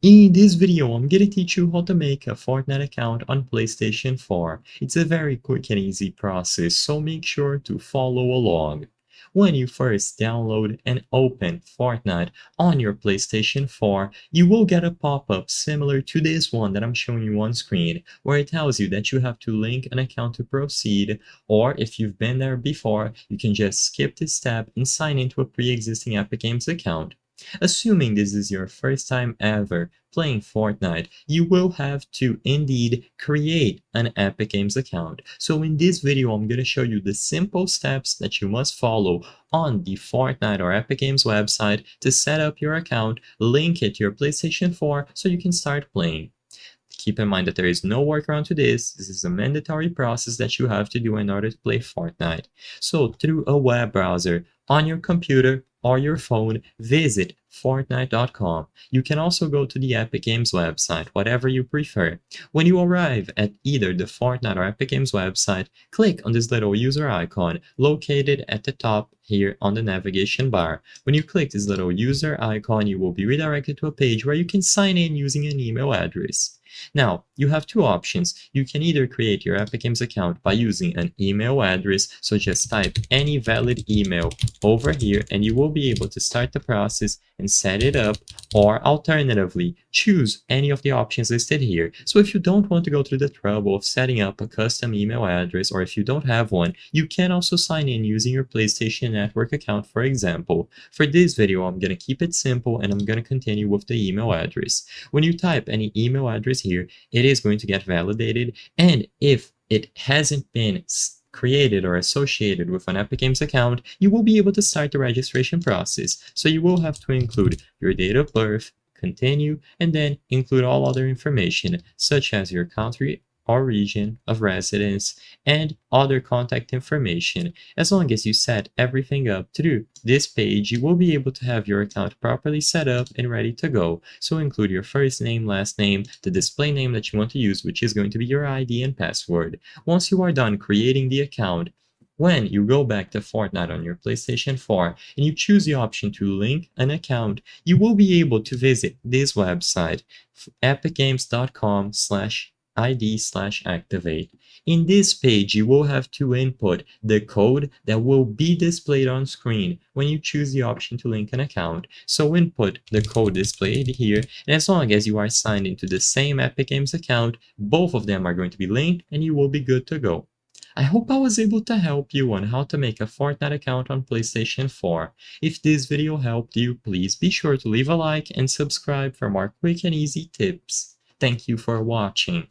In this video, I'm gonna teach you how to make a Fortnite account on PlayStation 4. It's a very quick and easy process, so make sure to follow along. When you first download and open Fortnite on your PlayStation 4, you will get a pop-up similar to this one that I'm showing you on screen, where it tells you that you have to link an account to proceed, or if you've been there before, you can just skip this step and sign into a pre-existing Epic Games account. Assuming this is your first time ever playing Fortnite, you will have to indeed create an Epic Games account. So in this video, I'm going to show you the simple steps that you must follow on the Fortnite or Epic Games website to set up your account, link it to your PlayStation 4 so you can start playing. Keep in mind that there is no workaround to this. This is a mandatory process that you have to do in order to play Fortnite. So through a web browser on your computer or your phone, visit Fortnite.com. You can also go to the Epic Games website, whatever you prefer. When you arrive at either the Fortnite or Epic Games website, click on this little user icon located at the top here on the navigation bar. When you click this little user icon, you will be redirected to a page where you can sign in using an email address. Now, you have two options. You can either create your Epic Games account by using an email address, so just type any valid email over here and you will be able to start the process and set it up, or alternatively, choose any of the options listed here. So if you don't want to go through the trouble of setting up a custom email address, or if you don't have one, you can also sign in using your PlayStation Network account, for example. For this video, I'm going to keep it simple and I'm going to continue with the email address. When you type any email address here, it is going to get validated, and if it hasn't been created or associated with an Epic Games account, you will be able to start the registration process. So you will have to include your date of birth, continue, and then include all other information, such as your country or region of residence and other contact information. As long as you set everything up through this page, you will be able to have your account properly set up and ready to go. So include your first name, last name, the display name that you want to use, which is going to be your ID and password. Once you are done creating the account, when you go back to Fortnite on your PlayStation 4 and you choose the option to link an account, you will be able to visit this website, epicgames.com/ID/activate. In this page, you will have to input the code that will be displayed on screen when you choose the option to link an account. So input the code displayed here, and as long as you are signed into the same Epic Games account, both of them are going to be linked and you will be good to go. I hope I was able to help you on how to make a Fortnite account on PlayStation 4. If this video helped you, please be sure to leave a like and subscribe for more quick and easy tips. Thank you for watching.